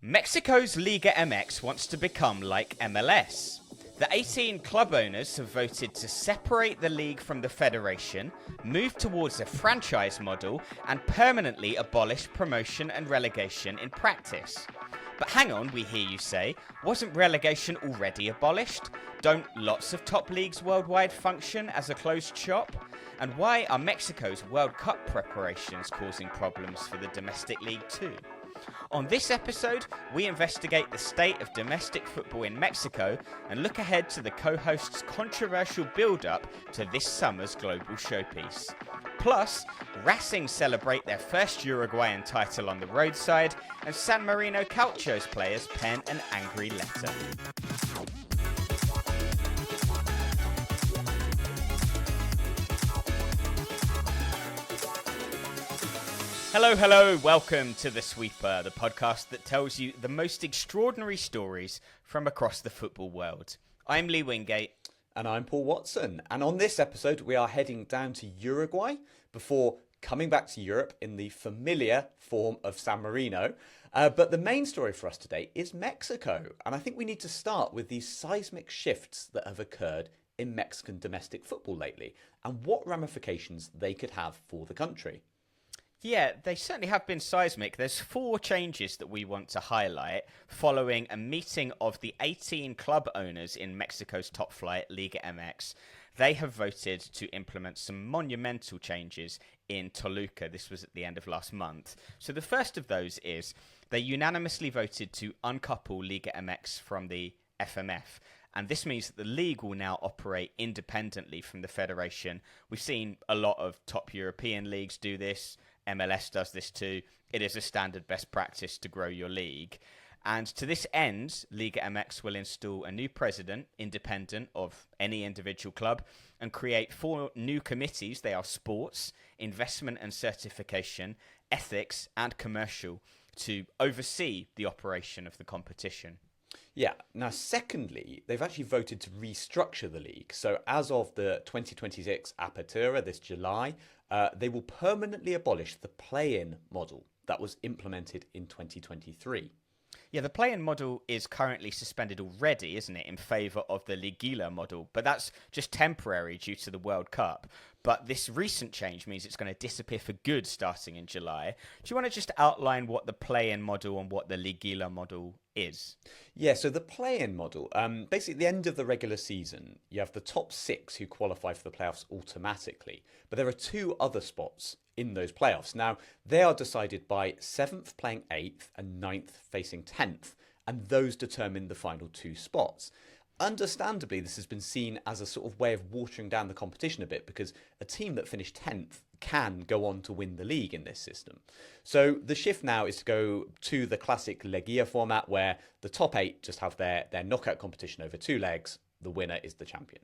Mexico's Liga MX wants to become like MLS. The 18 club owners have voted to separate the league from the federation, move towards a franchise model, and permanently abolish promotion and relegation in practice. But hang on, we hear you say, wasn't relegation already abolished? Don't lots of top leagues worldwide function as a closed shop? And why are Mexico's World Cup preparations causing problems for the domestic league too? On this episode, we investigate the state of domestic football in Mexico and look ahead to the co-hosts' controversial build-up to this summer's global showpiece. Plus, Racing celebrate their first Uruguayan title on the roadside, and San Marino Calcio's players pen an angry letter. Hello, welcome to The Sweeper, the podcast that tells you the most extraordinary stories from across the football world. I'm Lee Wingate. And I'm Paul Watson. And on this episode, we are heading down to Uruguay before coming back to Europe in the familiar form of San Marino. But the main story for us today is Mexico. And I think we need to start with these seismic shifts that have occurred in Mexican domestic football lately and what ramifications they could have for the country. Yeah, they certainly have been seismic. There's 4 changes that we want to highlight following a meeting of the 18 club owners in Mexico's top flight, Liga MX. They have voted to implement some monumental changes in Toluca. This was at the end of last month. So the first of those is they unanimously voted to uncouple Liga MX from the FMF. And this means that the league will now operate independently from the federation. We've seen a lot of top European leagues do this. MLS does this too. It is a standard best practice to grow your league. And to this end, Liga MX will install a new president, independent of any individual club, and create 4 new committees. They are sports, investment and certification, ethics, and commercial to oversee the operation of the competition. Yeah. Now, secondly, they've actually voted to restructure the league. So as of the 2026 Apertura this July, they will permanently abolish the play-in model that was implemented in 2023. Yeah, the play-in model is currently suspended already, isn't it, in favour of the Liguilla model, but that's just temporary due to the World Cup. But this recent change means it's going to disappear for good starting in July. Do you want to just outline what the play-in model and what the Liguilla model is? Yeah, so the play-in model, basically at the end of the regular season, you have the top 6 who qualify for the playoffs automatically. But there are 2 other spots in those playoffs. Now, they are decided by 7th playing 8th and 9th facing 10th, and those determine the final 2 spots. Understandably, this has been seen as a sort of way of watering down the competition a bit because a team that finished 10th can go on to win the league in this system. So the shift now is to go to the classic Liguilla format where the top 8 just have their knockout competition over 2 legs. The winner is the champion.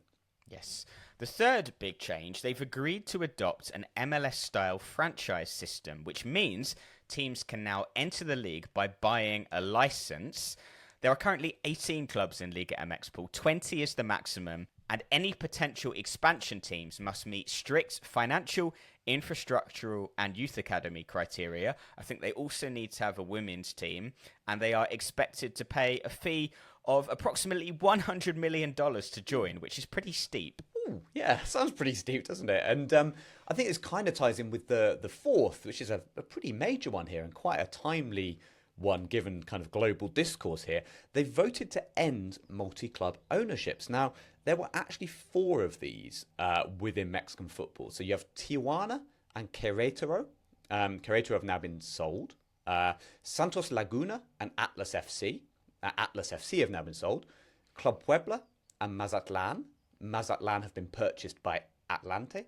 Yes. The third big change, they've agreed to adopt an MLS-style franchise system, which means teams can now enter the league by buying a license. There are currently 18 clubs in Liga MX pool, 20 is the maximum, and any potential expansion teams must meet strict financial, infrastructural, and youth academy criteria. I think they also need to have a women's team, and they are expected to pay a fee of approximately $100 million to join, which is pretty steep. Ooh, yeah, sounds pretty steep, doesn't it? And I think this kind of ties in with the fourth, which is a pretty major one here and quite a timely one given kind of global discourse here. They voted to end multi-club ownerships. Now, there were actually 4 of these within Mexican football. So you have Tijuana and Querétaro. Querétaro have now been sold. Santos Laguna and Atlas FC. Atlas FC have now been sold. Club Puebla and Mazatlan. Mazatlan have been purchased by Atlante.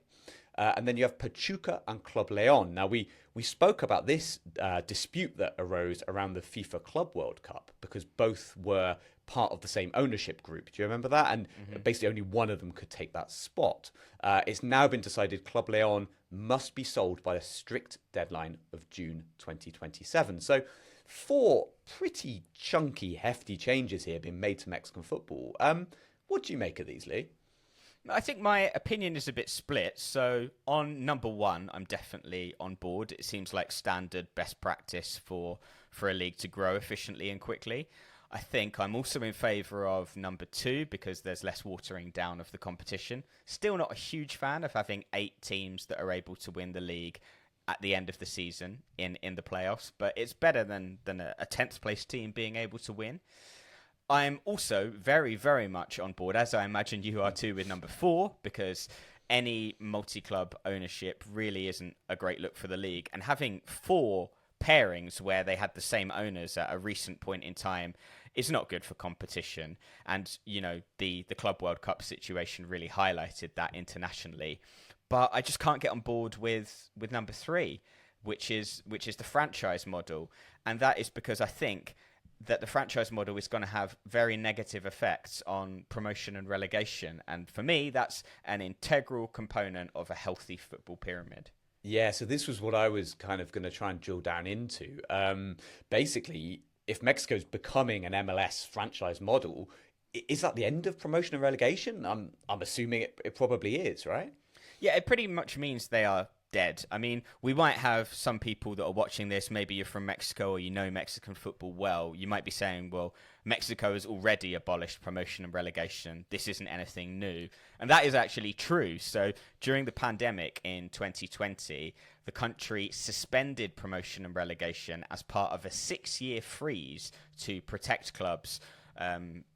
And then you have Pachuca and Club Leon. Now, we spoke about this dispute that arose around the FIFA Club World Cup because both were part of the same ownership group. Do you remember that? And basically only one of them could take that spot. It's now been decided Club Leon must be sold by a strict deadline of June 2027. So 4 pretty chunky, hefty changes here being made to Mexican football. What do you make of these, Lee? I think my opinion is a bit split. So on number 1, I'm definitely on board. It seems like standard best practice for for a league to grow efficiently and quickly. I think I'm also in favour of number 2 because there's less watering down of the competition. Still not a huge fan of having 8 teams that are able to win the league at the end of the season in the playoffs, but it's better than a 10th place team being able to win. I'm also very, very much on board, as I imagine you are too, with number 4, because any multi-club ownership really isn't a great look for the league. And having 4 pairings where they had the same owners at a recent point in time is not good for competition. And, you know, the Club World Cup situation really highlighted that internationally. But I just can't get on board with number 3, which is the franchise model. And that is because I think that the franchise model is going to have very negative effects on promotion and relegation. And for me, that's an integral component of a healthy football pyramid. Yeah, so this was what I was kind of going to try and drill down into. Basically, if Mexico's becoming an MLS franchise model, is that the end of promotion and relegation? I'm assuming it probably is, right? Yeah, it pretty much means they are dead. I mean, we might have some people that are watching this, maybe you're from Mexico or you know Mexican football well. You might be saying, well, Mexico has already abolished promotion and relegation. This isn't anything new. And that is actually true. So during the pandemic in 2020, the country suspended promotion and relegation as part of a 6-year freeze to protect clubs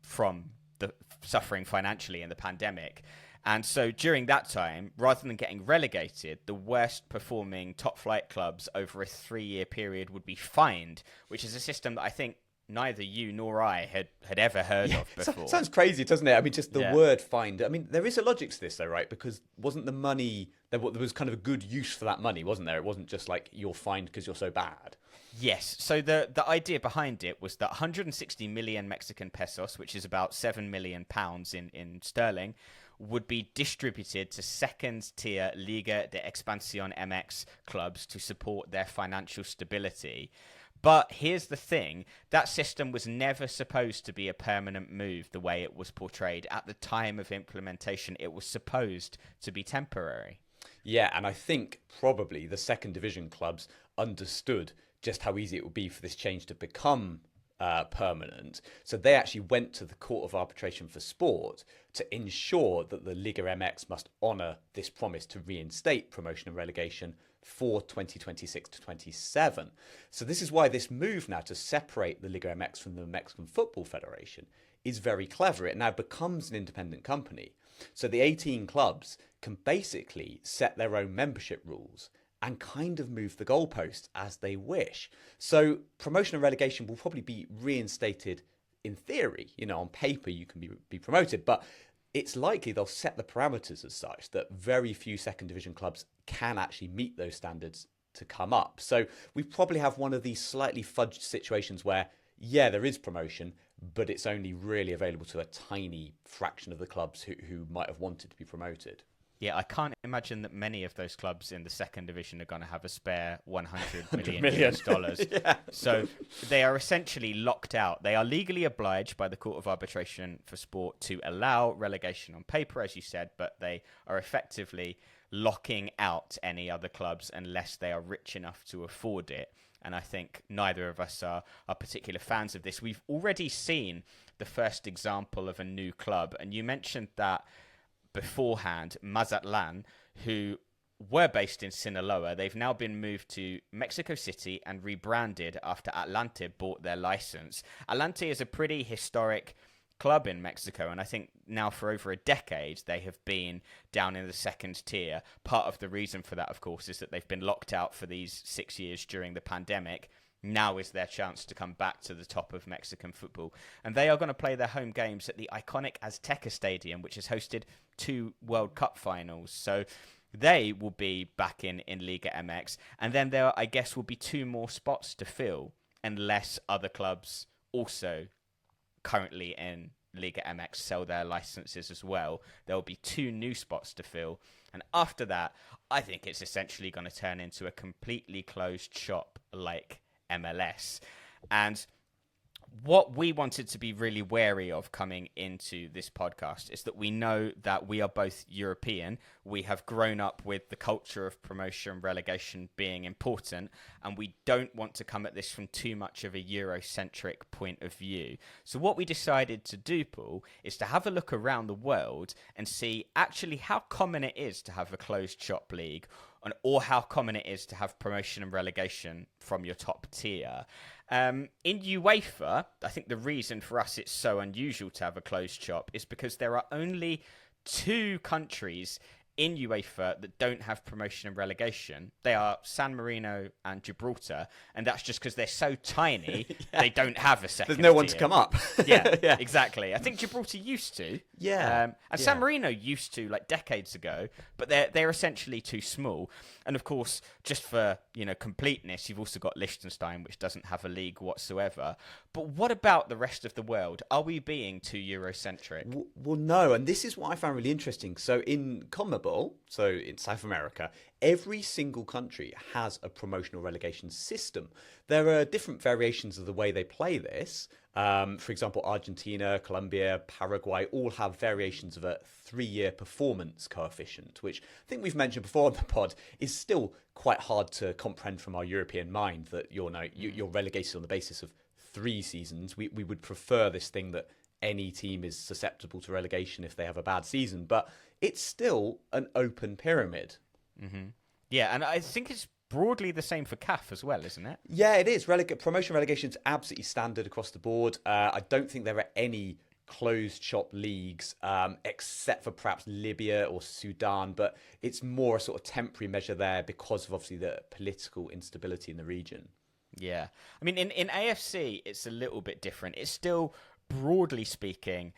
from the suffering financially in the pandemic. And so during that time, rather than getting relegated, the worst performing top flight clubs over a 3-year period would be fined, which is a system that I think neither you nor I had ever heard of before. Sounds crazy, doesn't it? I mean, just the word fined. I mean, there is a logic to this though, right? Because wasn't the money, there was kind of a good use for that money, wasn't there? It wasn't just like you're fined because you're so bad. Yes. So the idea behind it was that 160 million Mexican pesos, which is about 7 million pounds in sterling, would be distributed to second-tier Liga de Expansión MX clubs to support their financial stability. But here's the thing, that system was never supposed to be a permanent move the way it was portrayed. At the time of implementation, it was supposed to be temporary. Yeah, and I think probably the second division clubs understood just how easy it would be for this change to become permanent. So they actually went to the Court of Arbitration for Sport to ensure that the Liga MX must honour this promise to reinstate promotion and relegation for 2026 to 27. So this is why this move now to separate the Liga MX from the Mexican Football Federation is very clever. It now becomes an independent company. So the 18 clubs can basically set their own membership rules and kind of move the goalposts as they wish. So promotion and relegation will probably be reinstated in theory. You know, on paper you can be promoted, but it's likely they'll set the parameters as such that very few second division clubs can actually meet those standards to come up. So we probably have one of these slightly fudged situations where, yeah, there is promotion, but it's only really available to a tiny fraction of the clubs who might have wanted to be promoted. Yeah, I can't imagine that many of those clubs in the second division are going to have a spare $100 million. Yeah. So they are essentially locked out. They are legally obliged by the Court of Arbitration for Sport to allow relegation on paper, as you said, but they are effectively locking out any other clubs unless they are rich enough to afford it. And I think neither of us are particular fans of this. We've already seen the first example of a new club, and you mentioned that beforehand, Mazatlan, who were based in Sinaloa. They've now been moved to Mexico City and rebranded after Atlante bought their license. Atlante is a pretty historic club in Mexico, and I think now for over a decade they have been down in the second tier. Part of the reason for that, of course, is that they've been locked out for these 6 years during the pandemic. Now is their chance to come back to the top of Mexican football. And they are going to play their home games at the iconic Azteca Stadium, which has hosted 2 World Cup finals. So they will be back in Liga MX. And then there, I guess, will be 2 more spots to fill unless other clubs also currently in Liga MX sell their licenses as well. There will be 2 new spots to fill. And after that, I think it's essentially going to turn into a completely closed shop like MLS. And what we wanted to be really wary of coming into this podcast is that we know that we are both European. We have grown up with the culture of promotion and relegation being important, and we don't want to come at this from too much of a Eurocentric point of view. So what we decided to do, Paul, is to have a look around the world and see actually how common it is to have a closed shop league, or how common it is to have promotion and relegation from your top tier. In UEFA, I think the reason for us it's so unusual to have a closed shop is because there are only 2 countries in UEFA that don't have promotion and relegation. They are San Marino and Gibraltar, and that's just because they're so tiny, they don't have a second There's no one tier. to come up. Yeah, exactly. I think Gibraltar used to. Yeah. And San Marino used to, like, decades ago, but they're essentially too small. And of course, just for, completeness, you've also got Liechtenstein, which doesn't have a league whatsoever. But what about the rest of the world? Are we being too Eurocentric? Well, no, and this is what I found really interesting. So in CONMEBOL, so in South America, every single country has a promotional relegation system. There are different variations of the way they play this. For example, Argentina, Colombia, Paraguay all have variations of a 3-year performance coefficient, which I think we've mentioned before on the pod is still quite hard to comprehend from our European mind, that you're relegated on the basis of 3 seasons. We would prefer this thing that any team is susceptible to relegation if they have a bad season, but it's still an open pyramid. Mm-hmm. Yeah, and I think it's broadly the same for CAF as well, isn't it? Yeah, it is. Promotion relegation is absolutely standard across the board. I don't think there are any closed shop leagues except for perhaps Libya or Sudan, but it's more a sort of temporary measure there because of obviously the political instability in the region. Yeah. I mean, in AFC, it's a little bit different. It's still, broadly speaking,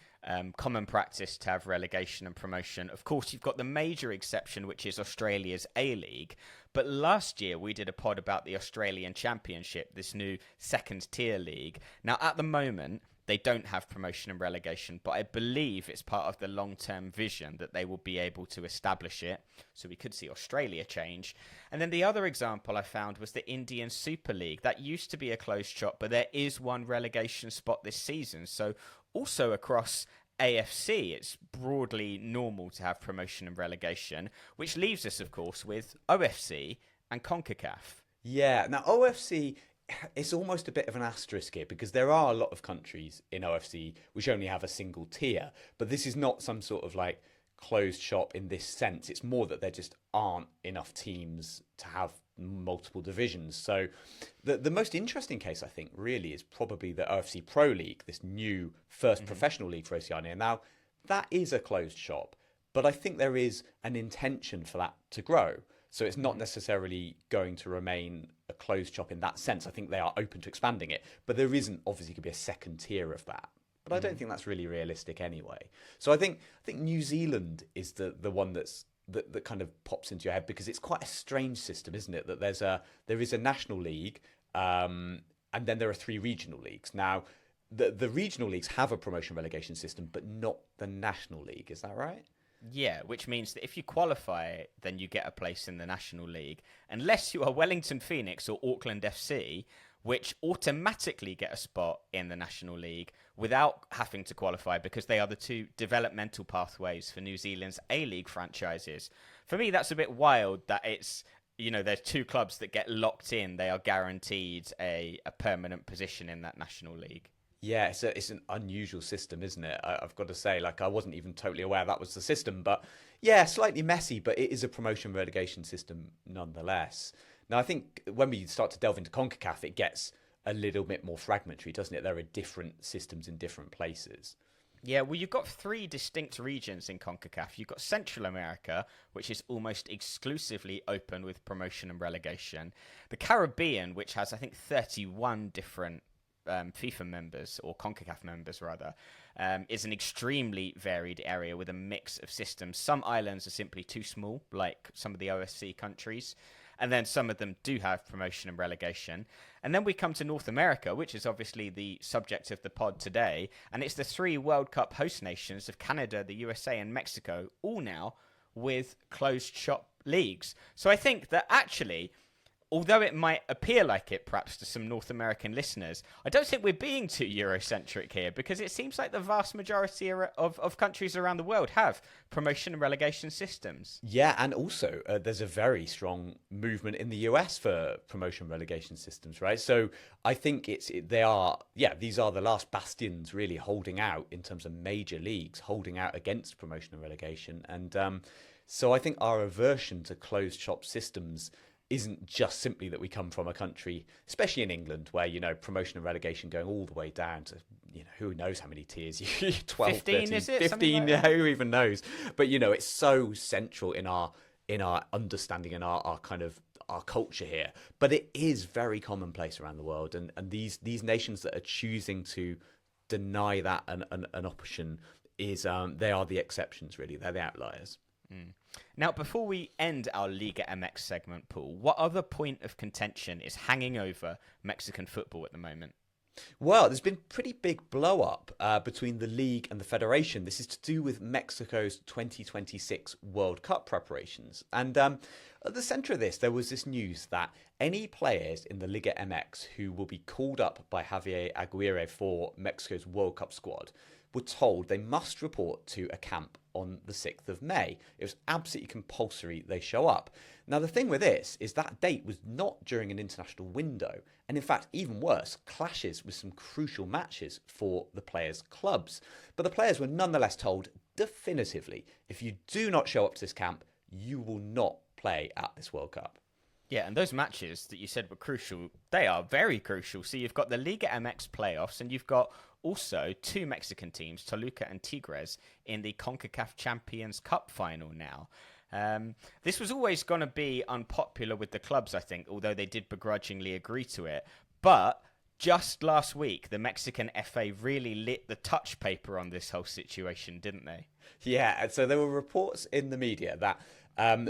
common practice to have relegation and promotion. Of course, you've got the major exception, which is Australia's A-League. But last year, we did a pod about the Australian Championship, this new second-tier league. Now, at the moment, they don't have promotion and relegation, but I believe it's part of the long-term vision that they will be able to establish it. So we could see Australia change. And then the other example I found was the Indian Super League. That used to be a closed shop, but there is one relegation spot this season. So also across AFC, it's broadly normal to have promotion and relegation, which leaves us, of course, with OFC and CONCACAF. Yeah, now OFC, it's almost a bit of an asterisk here because there are a lot of countries in OFC which only have a single tier, but this is not some sort of like closed shop in this sense. It's more that there just aren't enough teams to have multiple divisions. So the most interesting case, I think, really is probably the OFC Pro League, this new first professional league for Oceania. Now, that is a closed shop, but I think there is an intention for that to grow. So it's not necessarily going to remain a closed shop in that sense. I think they are open to expanding it, but there isn't obviously could be a second tier of that. But I don't think that's really realistic anyway. So I think New Zealand is the one that kind of pops into your head because it's quite a strange system, isn't it? That there is a national league, and then there are 3 regional leagues. Now, the regional leagues have a promotion relegation system, but not the national league. Is that right? Yeah, which means that if you qualify, then you get a place in the National League, unless you are Wellington Phoenix or Auckland FC, which automatically get a spot in the National League without having to qualify because they are the 2 developmental pathways for New Zealand's A-League franchises. For me, that's a bit wild that it's, there's 2 clubs that get locked in. They are guaranteed a permanent position in that National League. Yeah, it's an unusual system, isn't it? I've got to say, I wasn't even totally aware that was the system, but yeah, slightly messy, but it is a promotion relegation system nonetheless. Now, I think when we start to delve into CONCACAF, it gets a little bit more fragmentary, doesn't it? There are different systems in different places. Yeah, well, you've got 3 distinct regions in CONCACAF. You've got Central America, which is almost exclusively open with promotion and relegation. The Caribbean, which has, I think, 31 different FIFA members, or CONCACAF members rather, is an extremely varied area with a mix of systems. Some islands are simply too small, like some of the OSC countries, and then some of them do have promotion and relegation. And then we come to North America, which is obviously the subject of the pod today, and it's the 3 World Cup host nations of Canada, the USA, and Mexico, all now with closed shop leagues. So I think that actually although it might appear like it perhaps to some North American listeners, I don't think we're being too Eurocentric here, because it seems like the vast majority of countries around the world have promotion and relegation systems. Yeah, and also there's a very strong movement in the US for promotion and relegation systems, right? So I think these are the last bastions really holding out in terms of major leagues, holding out against promotion and relegation. And so I think our aversion to closed shop systems isn't just simply that we come from a country, especially in England, where, promotion and relegation going all the way down to, who knows how many tiers, 12, 15, 13, is it? 15, Like who even knows? But, it's so central in our understanding and our kind of our culture here. But it is very commonplace around the world. And these nations that are choosing to deny that an option they are the exceptions, really. They're the outliers. Now, before we end our Liga MX segment, Paul, what other point of contention is hanging over Mexican football at the moment? Well, there's been pretty big blow up between the league and the federation. This is to do with Mexico's 2026 World Cup preparations. And at the centre of this, there was this news that any players in the Liga MX who will be called up by Javier Aguirre for Mexico's World Cup squad were told they must report to a camp on the 6th of May. It was absolutely compulsory they show up. Now, the thing with this is that date was not during an international window, and in fact, even worse, clashes with some crucial matches for the players' clubs. But the players were nonetheless told definitively, if you do not show up to this camp, you will not play at this World Cup. Yeah, and those matches that you said were crucial, they are very crucial. So you've got the Liga MX playoffs, and you've got also two Mexican teams, Toluca and Tigres, in the CONCACAF Champions Cup final now. This was always going to be unpopular with the clubs, I think, although they did begrudgingly agree to it. But just last week, the Mexican FA really lit the touch paper on this whole situation, didn't they? Yeah, and so there were reports in the media that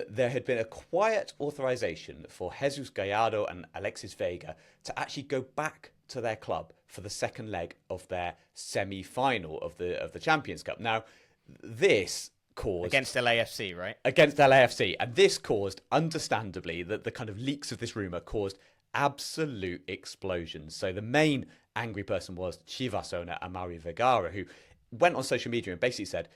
there had been a quiet authorization for Jesus Gallardo and Alexis Vega to actually go back to their club for the second leg of their semi-final of the Champions Cup. Now, this caused... Against LAFC, right? Against LAFC. And this caused, understandably, that the kind of leaks of this rumour caused absolute explosions. So the main angry person was Chivas owner Amaury Vergara, who went on social media and basically said,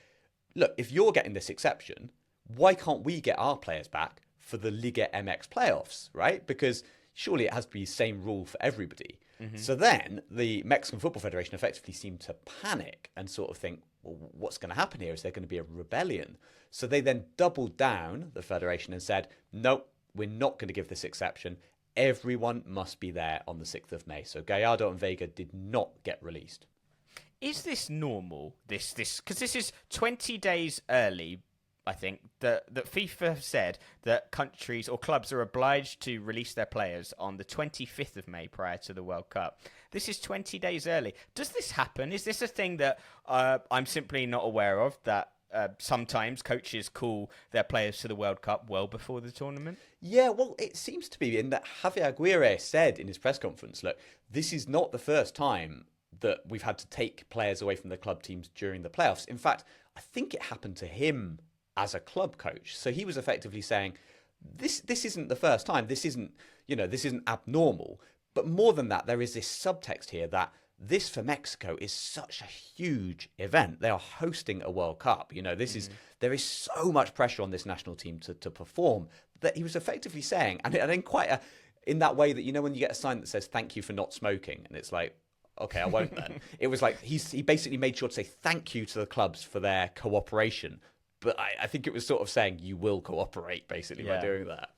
look, if you're getting this exception, why can't we get our players back for the Liga MX playoffs, right? Because surely it has to be the same rule for everybody. Mm-hmm. So then the Mexican Football Federation effectively seemed to panic and sort of think, well, what's going to happen here? Is there going to be a rebellion? So they then doubled down, the federation, and said, nope, we're not going to give this exception. Everyone must be there on the 6th of May. So Gallardo and Vega did not get released. Is this normal? This because this is 20 days early, I think, that FIFA have said that countries or clubs are obliged to release their players on the 25th of May prior to the World Cup. This is 20 days early. Does this happen? Is this a thing that I'm simply not aware of, that sometimes coaches call their players to the World Cup well before the tournament? Yeah, well, it seems to be in that Javier Aguirre said in his press conference, look, this is not the first time that we've had to take players away from the club teams during the playoffs. In fact, I think it happened to him as a club coach. So he was effectively saying, this isn't the first time. This isn't abnormal. But more than that, there is this subtext here that this for Mexico is such a huge event. They are hosting a World Cup. There is so much pressure on this national team to perform, that he was effectively saying, and in that way that, when you get a sign that says thank you for not smoking, and it's like, okay, I won't then. It was like he basically made sure to say thank you to the clubs for their cooperation. But I think it was sort of saying you will cooperate, basically, by doing that.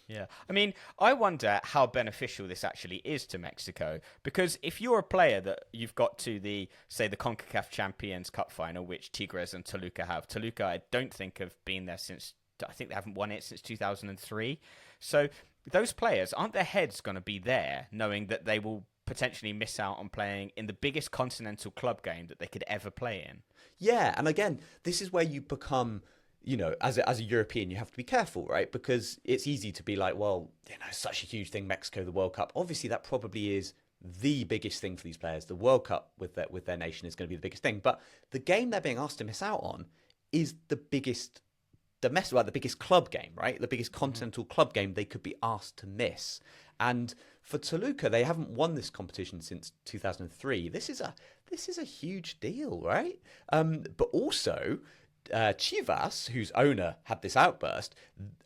Yeah. I mean, I wonder how beneficial this actually is to Mexico, because if you're a player that you've got to the CONCACAF Champions Cup final, which Tigres and Toluca have. Toluca, I don't think have been there since, I think they haven't won it since 2003. So those players, aren't their heads going to be there knowing that they will potentially miss out on playing in the biggest continental club game that they could ever play in? Yeah, and again, this is where you become, as a European, you have to be careful, right? Because it's easy to be like, well, such a huge thing, Mexico, the World Cup. Obviously, that probably is the biggest thing for these players. The World Cup with their nation is going to be the biggest thing. But the game they're being asked to miss out on is the biggest domestic, well, the biggest club game, right? The biggest continental club game they could be asked to miss. And for Toluca, they haven't won this competition since 2003. This is a huge deal, right? But also, Chivas, whose owner had this outburst,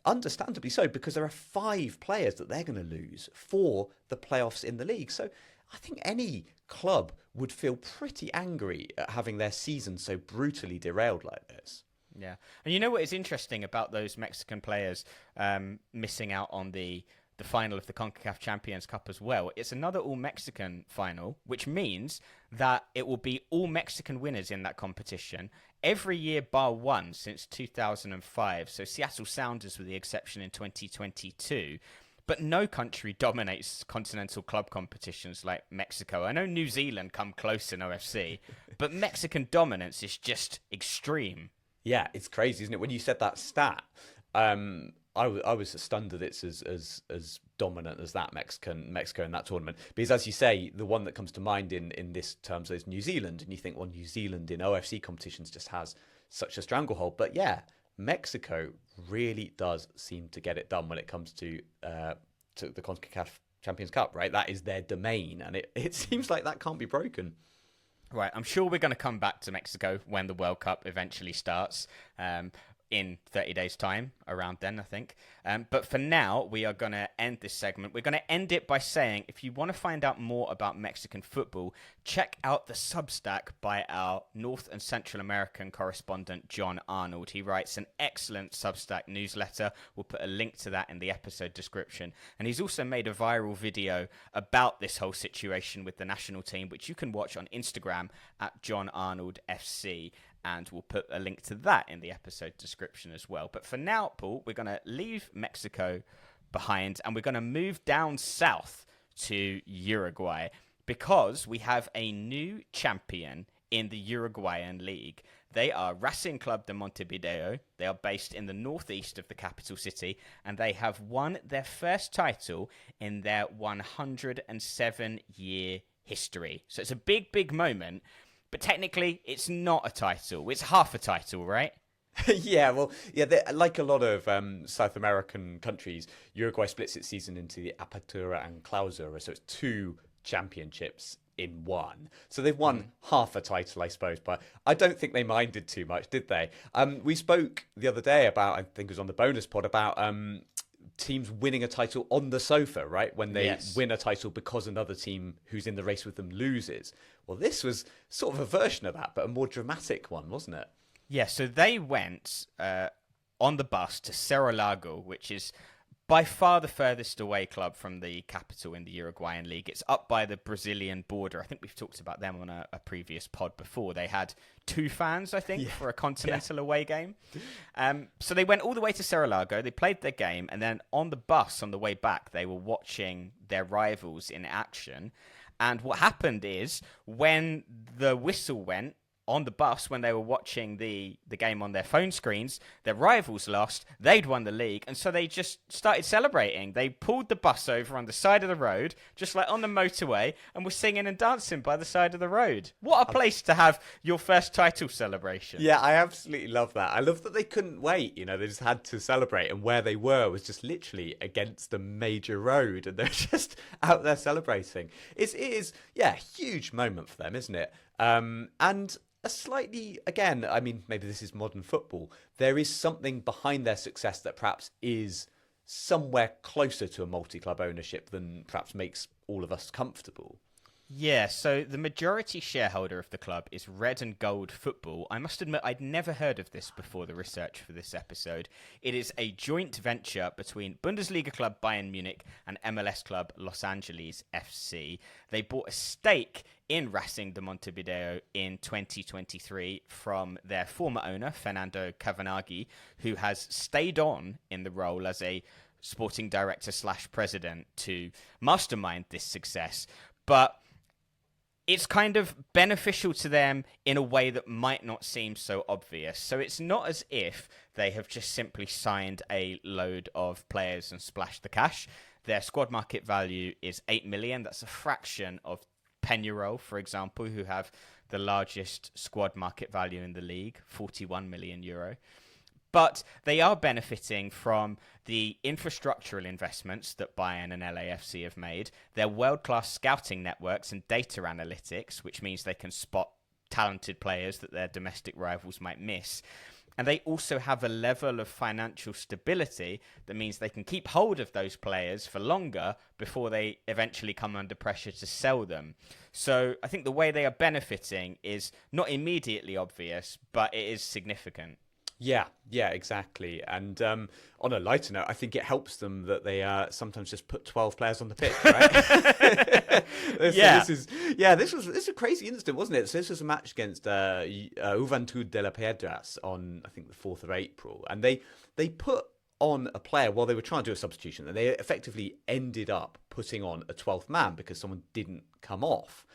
understandably so, because there are 5 players that they're going to lose for the playoffs in the league. So I think any club would feel pretty angry at having their season so brutally derailed like this. Yeah. And you know what is interesting about those Mexican players missing out on the final of the CONCACAF Champions Cup as well? It's another all-Mexican final, which means that it will be all Mexican winners in that competition every year bar one since 2005. So Seattle Sounders with the exception in 2022. But no country dominates continental club competitions like Mexico. I know New Zealand come close in OFC, but Mexican dominance is just extreme. Yeah, it's crazy, isn't it? When you said that stat, I was stunned that it's as dominant as that Mexico in that tournament. Because as you say, the one that comes to mind in this terms is New Zealand, and you think, well, New Zealand in OFC competitions just has such a stranglehold. But yeah, Mexico really does seem to get it done when it comes to the CONCACAF Champions Cup, right? That is their domain, and it seems like that can't be broken. Right, I'm sure we're going to come back to Mexico when the World Cup eventually starts. In 30 days' time, around then, I think. But for now, we are going to end this segment. We're going to end it by saying, if you want to find out more about Mexican football, check out the Substack by our North and Central American correspondent, John Arnold. He writes an excellent Substack newsletter. We'll put a link to that in the episode description. And he's also made a viral video about this whole situation with the national team, which you can watch on Instagram at John Arnold FC. And we'll put a link to that in the episode description as well. But for now, Paul, we're going to leave Mexico behind and we're going to move down south to Uruguay because we have a new champion in the Uruguayan league. They are Racing Club de Montevideo. They are based in the northeast of the capital city and they have won their first title in their 107-year history. So it's a big, big moment. But technically, it's not a title. It's half a title, right? Yeah, like a lot of South American countries, Uruguay splits its season into the Apertura and Clausura, so it's 2 championships in one. So they've won half a title, I suppose, but I don't think they minded too much, did they? We spoke the other day about, I think it was on the bonus pod, about teams winning a title on the sofa, right? When they win a title because another team who's in the race with them loses. Well, this was sort of a version of that, but a more dramatic one, wasn't it? Yeah, so they went on the bus to Cerro Largo, which is by far the furthest away club from the capital in the Uruguayan league. It's up by the Brazilian border. I think we've talked about them on a previous pod before. They had 2 fans, I think, for a continental away game. So they went all the way to Cerro Largo. They played their game, and then on the bus on the way back, they were watching their rivals in action. And what happened is when the whistle went, on the bus, when they were watching the game on their phone screens, their rivals lost, they'd won the league, and so they just started celebrating. They pulled the bus over on the side of the road, just like on the motorway, and were singing and dancing by the side of the road. What a place to have your first title celebration. Yeah, I absolutely love that. I love that they couldn't wait, they just had to celebrate, and where they were was just literally against a major road, and they're just out there celebrating. It is, a huge moment for them, isn't it? And a slightly, again, I mean, maybe this is modern football. There is something behind their success that perhaps is somewhere closer to a multi-club ownership than perhaps makes all of us comfortable. Yeah, so the majority shareholder of the club is Red and Gold Football. I must admit, I'd never heard of this before the research for this episode. It is a joint venture between Bundesliga club Bayern Munich and MLS club Los Angeles FC. They bought a stake in Racing de Montevideo in 2023 from their former owner, Fernando Cavanaghi, who has stayed on in the role as a sporting director / president to mastermind this success. But it's kind of beneficial to them in a way that might not seem so obvious. So it's not as if they have just simply signed a load of players and splashed the cash. Their squad market value is 8 million. That's a fraction of Peñarol, for example, who have the largest squad market value in the league, 41 million euro. But they are benefiting from the infrastructural investments that Bayern and LAFC have made, their world-class scouting networks and data analytics, which means they can spot talented players that their domestic rivals might miss. And they also have a level of financial stability that means they can keep hold of those players for longer before they eventually come under pressure to sell them. So I think the way they are benefiting is not immediately obvious, but it is significant. Yeah, exactly. And on a lighter note, I think it helps them that they sometimes just put 12 players on the pitch, right? This was a crazy incident, wasn't it? So this was a match against Juventud de la Piedras on, I think, the 4th of April. And they put on a player while they were trying to do a substitution, and they effectively ended up putting on a 12th man because someone didn't come off.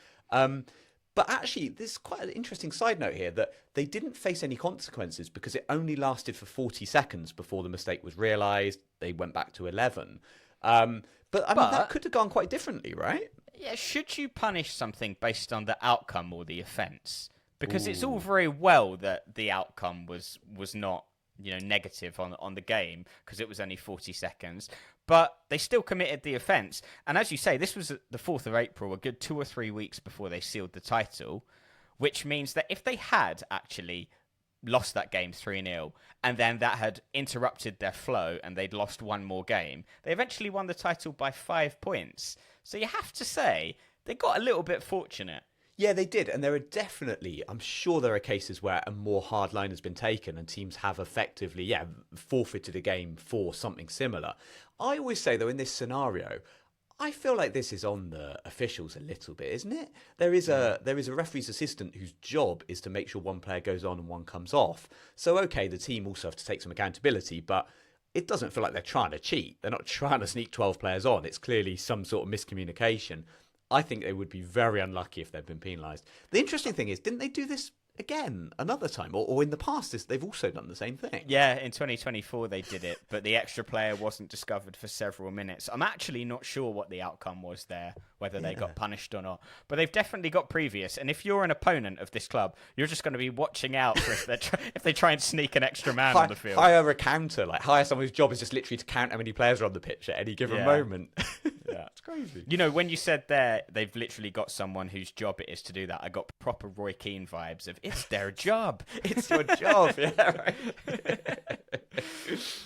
But actually, there's quite an interesting side note here that they didn't face any consequences because it only lasted for 40 seconds before the mistake was realised. They went back to 11. But I mean, that could have gone quite differently, right? Yeah, should you punish something based on the outcome or the offence? Because it's all very well that the outcome was not, negative on the game because it was only 40 seconds. But they still committed the offence. And as you say, this was the 4th of April, a good 2 or 3 weeks before they sealed the title, which means that if they had actually lost that game 3-0 and then that had interrupted their flow and they'd lost one more game, they eventually won the title by 5 points. So you have to say, they got a little bit fortunate. Yeah, they did. And there are definitely, I'm sure there are cases where a more hard line has been taken and teams have effectively, forfeited a game for something similar. I always say, though, in this scenario, I feel like this is on the officials a little bit, isn't it? There is a referee's assistant whose job is to make sure one player goes on and one comes off. So, okay, the team also have to take some accountability, but it doesn't feel like they're trying to cheat. They're not trying to sneak 12 players on. It's clearly some sort of miscommunication. I think they would be very unlucky if they'd been penalised. The interesting thing is, didn't they do this again another time? Or in the past, they've also done the same thing? Yeah, in 2024 they did it, but the extra player wasn't discovered for several minutes. I'm actually not sure what the outcome was there, whether they got punished or not. But they've definitely got previous. And if you're an opponent of this club, you're just going to be watching out for if they try and sneak an extra man on the field. Hire a counter, hire someone whose job is just literally to count how many players are on the pitch at any given moment. Yeah, it's crazy. When you said there, they've literally got someone whose job it is to do that. I got proper Roy Keane vibes of it's their job. It's your job. Yeah, right.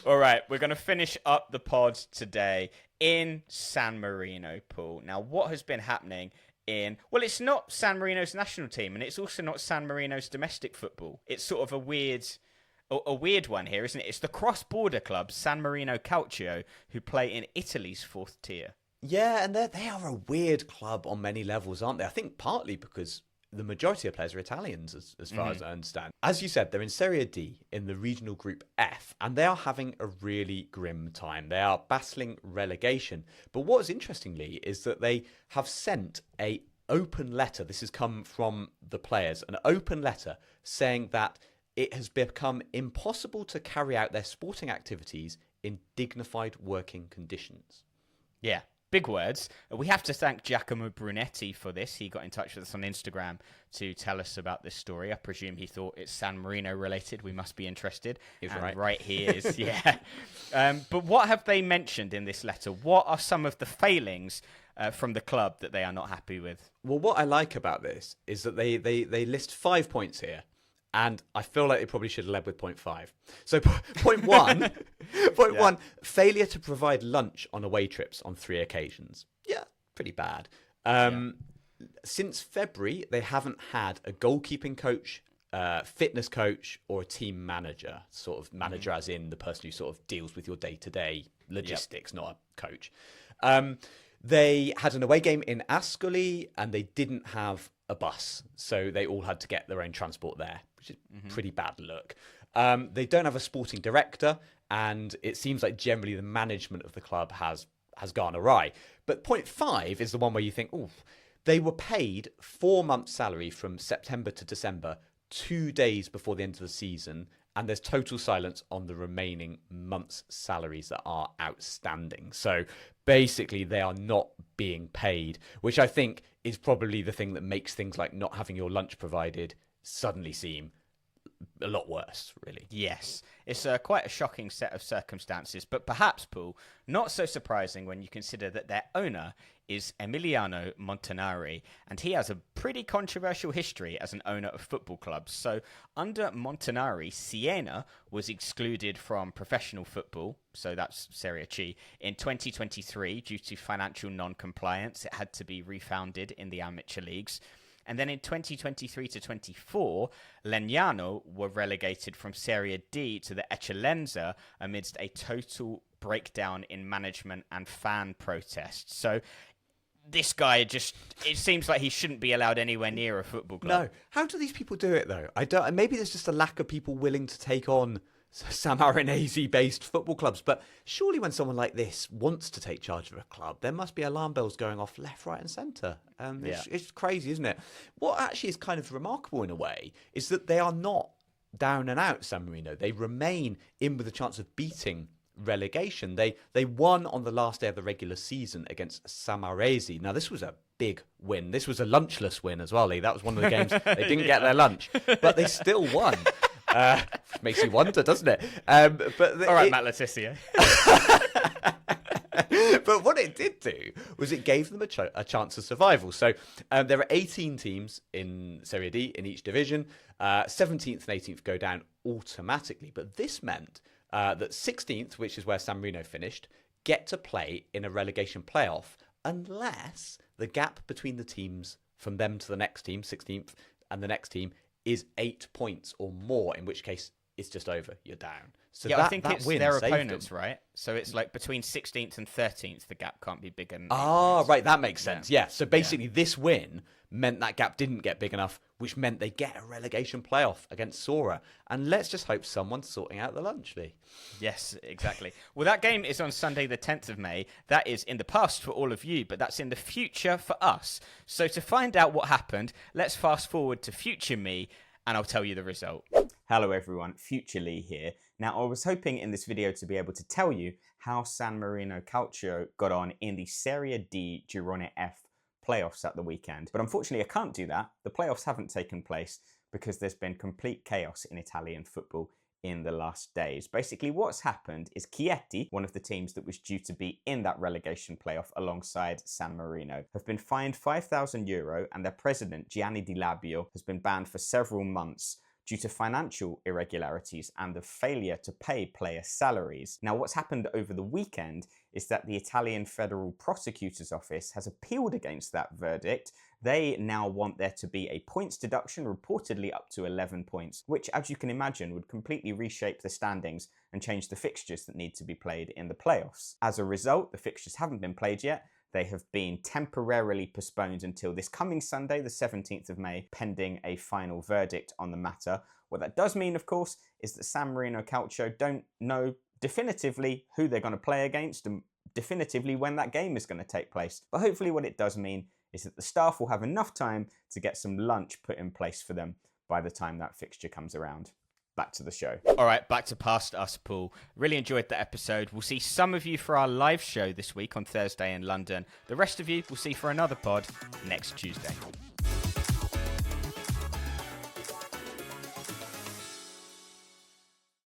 All right, we're going to finish up the pod today in San Marino, Paul. Now, what has been happening it's not San Marino's national team, and it's also not San Marino's domestic football. It's sort of a weird one here, isn't it? It's the cross-border club, San Marino Calcio, who play in Italy's 4th tier. Yeah, and they are a weird club on many levels, aren't they? I think partly because the majority of players are Italians, as far as I understand. As you said, they're in Serie D in the regional group F, and they are having a really grim time. They are battling relegation. But what's interestingly is that they have sent an open letter. This has come from the players, an open letter saying that it has become impossible to carry out their sporting activities in dignified working conditions. Yeah. Big words. We have to thank Giacomo Brunetti for this. He got in touch with us on Instagram to tell us about this story. I presume he thought it's San Marino related. We must be interested. He's right. Right, he is. Yeah. But what have they mentioned in this letter? What are some of the failings from the club that they are not happy with? Well, what I like about this is that they list 5 points here. And I feel like they probably should have led with point 5. So point one, one, failure to provide lunch on away trips on 3 occasions. Yeah, pretty bad. Since February, they haven't had a goalkeeping coach, fitness coach, or a team manager. Sort of manager as in the person who sort of deals with your day-to-day logistics, not a coach. They had an away game in Ascoli, and they didn't have a bus. So they all had to get their own transport there, which is pretty bad look. They don't have a sporting director, and it seems like generally the management of the club has gone awry. But point 5 is the one where you think, they were paid 4 months' salary from September to December, 2 days before the end of the season, and there's total silence on the remaining month's salaries that are outstanding. So basically, they are not being paid, which I think is probably the thing that makes things like not having your lunch provided suddenly seem a lot worse, really. Yes, it's quite a shocking set of circumstances, but perhaps, Paul, not so surprising when you consider that their owner is Emiliano Montanari, and he has a pretty controversial history as an owner of football clubs. So under Montanari, Siena was excluded from professional football, so that's Serie C, in 2023 due to financial non-compliance. It had to be refounded in the amateur leagues. And then in 2023 to 24, Legnano were relegated from Serie D to the Eccellenza amidst a total breakdown in management and fan protests. So this guy it seems like he shouldn't be allowed anywhere near a football club. No. How do these people do it, though? Maybe there's just a lack of people willing to take on San Marinese-based football clubs. But surely when someone like this wants to take charge of a club, there must be alarm bells going off left, right and centre. It's crazy, isn't it? What actually is kind of remarkable in a way is that they are not down and out, San Marino. They remain in with a chance of beating relegation. They won on the last day of the regular season against Samarese. Now, this was a big win. This was a lunchless win as well, Lee. That was one of the games they didn't get their lunch, but they still won. Makes you wonder, doesn't it? All right, Matt Letizia. But what it did do was it gave them a chance of survival. So there are 18 teams in Serie D in each division. 17th and 18th go down automatically. But this meant that 16th, which is where San Marino finished, get to play in a relegation playoff unless the gap between the teams from them to the next team, 16th, and the next team is 8 points or more, in which case it's just over. You're down. So I think it's their opponents, right? So it's like between 16th and 13th, the gap can't be bigger than 8 points. Right. That makes sense. Yeah. So basically this win meant that gap didn't get big enough, which meant they get a relegation playoff against Sora. And let's just hope someone's sorting out the lunch, Lee. Yes, exactly. Well, that game is on Sunday, the 10th of May. That is in the past for all of you, but that's in the future for us. So to find out what happened, let's fast forward to future me, and I'll tell you the result. Hello everyone, Future Lee here. Now, I was hoping in this video to be able to tell you how San Marino Calcio got on in the Serie D Girone F playoffs at the weekend. But unfortunately, I can't do that. The playoffs haven't taken place because there's been complete chaos in Italian football in the last days. Basically, what's happened is Chieti, one of the teams that was due to be in that relegation playoff alongside San Marino, have been fined €5,000 and their president, Gianni Di Labio, has been banned for several months due to financial irregularities and the failure to pay player salaries. Now, what's happened over the weekend is that the Italian Federal Prosecutor's Office has appealed against that verdict. They now want there to be a points deduction, reportedly up to 11 points, which, as you can imagine, would completely reshape the standings and change the fixtures that need to be played in the playoffs. As a result, the fixtures haven't been played yet. They have been temporarily postponed until this coming Sunday, the 17th of May, pending a final verdict on the matter. What that does mean, of course, is that San Marino Calcio don't know definitively who they're going to play against and definitively when that game is going to take place. But hopefully what it does mean is that the staff will have enough time to get some lunch put in place for them by the time that fixture comes around. Back to the show. All right, back to Past Us, Paul. Really enjoyed the episode. We'll see some of you for our live show this week on Thursday in London. The rest of you we'll see for another pod next Tuesday.